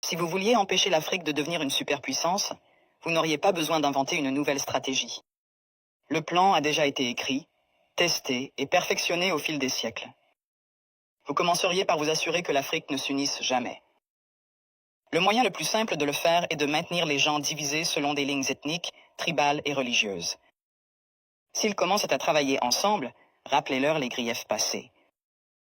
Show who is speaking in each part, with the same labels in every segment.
Speaker 1: Si vous vouliez empêcher l'Afrique de devenir une superpuissance, vous n'auriez pas besoin d'inventer une nouvelle stratégie. Le plan a déjà été écrit, testé et perfectionné au fil des siècles. Vous commenceriez par vous assurer que l'Afrique ne s'unisse jamais. Le moyen le plus simple de le faire est de maintenir les gens divisés selon des lignes ethniques, tribales et religieuses. S'ils commencent à travailler ensemble, rappelez-leur les griefs passés.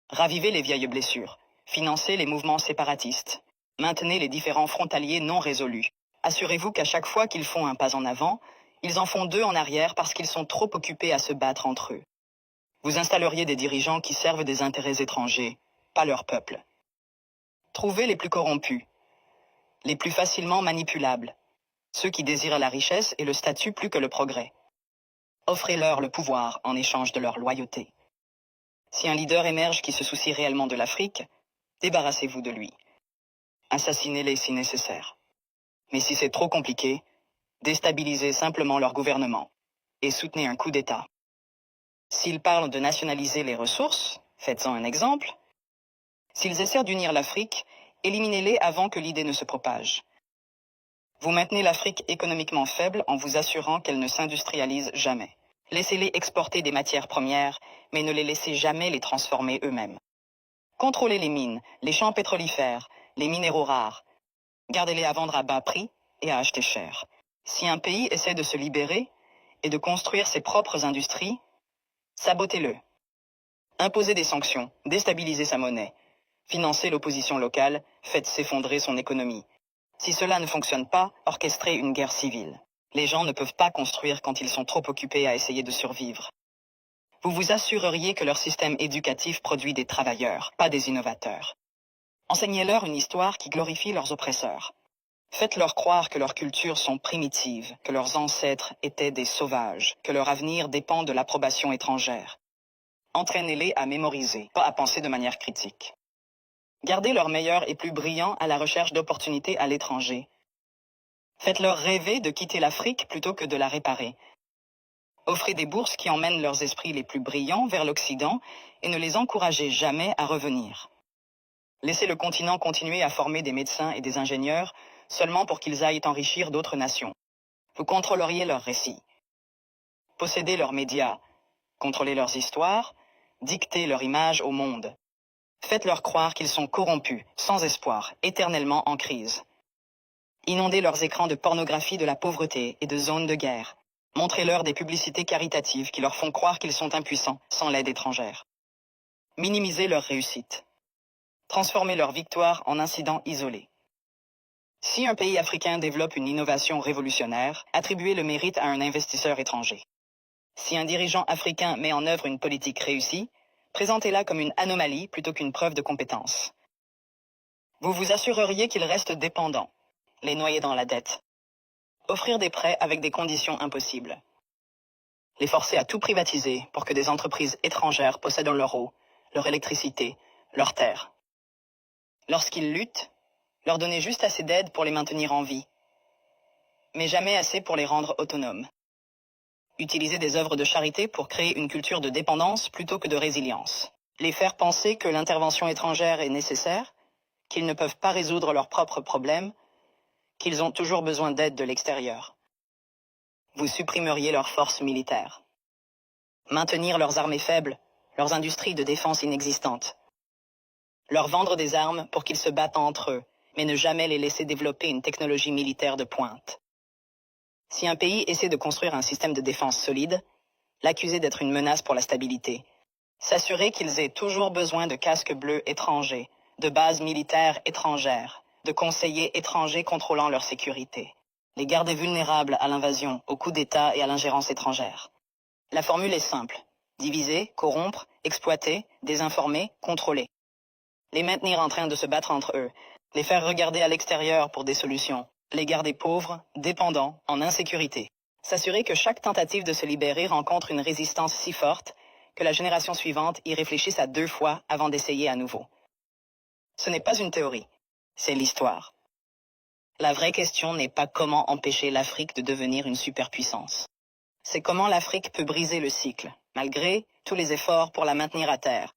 Speaker 1: Ravivez les vieilles blessures, financez les mouvements séparatistes, maintenez les différends frontaliers non résolus. Assurez-vous qu'à chaque fois qu'ils font un pas en avant, ils en font deux en arrière parce qu'ils sont trop occupés à se battre entre eux. Vous installeriez des dirigeants qui servent des intérêts étrangers, pas leur peuple. Trouvez les plus corrompus, les plus facilement manipulables, ceux qui désirent la richesse et le statut plus que le progrès. Offrez-leur le pouvoir en échange de leur loyauté. Si un leader émerge qui se soucie réellement de l'Afrique, débarrassez-vous de lui. Assassinez-les si nécessaire. Mais si c'est trop compliqué, déstabilisez simplement leur gouvernement et soutenez un coup d'État. S'ils parlent de nationaliser les ressources, faites-en un exemple. S'ils essaient d'unir l'Afrique, éliminez-les avant que l'idée ne se propage. Vous maintenez l'Afrique économiquement faible en vous assurant qu'elle ne s'industrialise jamais. Laissez-les exporter des matières premières, mais ne les laissez jamais les transformer eux-mêmes. Contrôlez les mines, les champs pétrolifères, les minéraux rares. Gardez-les à vendre à bas prix et à acheter cher. Si un pays essaie de se libérer et de construire ses propres industries, sabotez-le. Imposez des sanctions, déstabilisez sa monnaie. Financez l'opposition locale, faites s'effondrer son économie. Si cela ne fonctionne pas, orchestrez une guerre civile. Les gens ne peuvent pas construire quand ils sont trop occupés à essayer de survivre. Vous vous assureriez que leur système éducatif produit des travailleurs, pas des innovateurs. Enseignez-leur une histoire qui glorifie leurs oppresseurs. Faites-leur croire que leurs cultures sont primitives, que leurs ancêtres étaient des sauvages, que leur avenir dépend de l'approbation étrangère. Entraînez-les à mémoriser, pas à penser de manière critique. Gardez leurs meilleurs et plus brillants à la recherche d'opportunités à l'étranger. Faites-leur rêver de quitter l'Afrique plutôt que de la réparer. Offrez des bourses qui emmènent leurs esprits les plus brillants vers l'Occident et ne les encouragez jamais à revenir. Laissez le continent continuer à former des médecins et des ingénieurs seulement pour qu'ils aillent enrichir d'autres nations. Vous contrôleriez leurs récits. Possédez leurs médias, contrôlez leurs histoires, dictez leur image au monde. Faites-leur croire qu'ils sont corrompus, sans espoir, éternellement en crise. Inondez leurs écrans de pornographie de la pauvreté et de zones de guerre. Montrez-leur des publicités caritatives qui leur font croire qu'ils sont impuissants, sans l'aide étrangère. Minimisez leur réussite. Transformez leur victoire en incidents isolés. Si un pays africain développe une innovation révolutionnaire, attribuez le mérite à un investisseur étranger. Si un dirigeant africain met en œuvre une politique réussie, présentez-la comme une anomalie plutôt qu'une preuve de compétence. Vous vous assureriez qu'ils restent dépendants, les noyer dans la dette. Offrir des prêts avec des conditions impossibles. Les forcer à tout privatiser pour que des entreprises étrangères possèdent leur eau, leur électricité, leurs terres. Lorsqu'ils luttent, leur donner juste assez d'aide pour les maintenir en vie, mais jamais assez pour les rendre autonomes. Utiliser des œuvres de charité pour créer une culture de dépendance plutôt que de résilience. Les faire penser que l'intervention étrangère est nécessaire, qu'ils ne peuvent pas résoudre leurs propres problèmes, qu'ils ont toujours besoin d'aide de l'extérieur. Vous supprimeriez leurs forces militaires. Maintenir leurs armées faibles, leurs industries de défense inexistantes. Leur vendre des armes pour qu'ils se battent entre eux, mais ne jamais les laisser développer une technologie militaire de pointe. Si un pays essaie de construire un système de défense solide, l'accuser d'être une menace pour la stabilité. S'assurer qu'ils aient toujours besoin de casques bleus étrangers, de bases militaires étrangères, de conseillers étrangers contrôlant leur sécurité. Les garder vulnérables à l'invasion, aux coups d'État et à l'ingérence étrangère. La formule est simple. Diviser, corrompre, exploiter, désinformer, contrôler. Les maintenir en train de se battre entre eux. Les faire regarder à l'extérieur pour des solutions. Les garder pauvres, dépendants, en insécurité. S'assurer que chaque tentative de se libérer rencontre une résistance si forte que la génération suivante y réfléchisse à 2 fois avant d'essayer à nouveau. Ce n'est pas une théorie, c'est l'histoire. La vraie question n'est pas comment empêcher l'Afrique de devenir une superpuissance. C'est comment l'Afrique peut briser le cycle, malgré tous les efforts pour la maintenir à terre.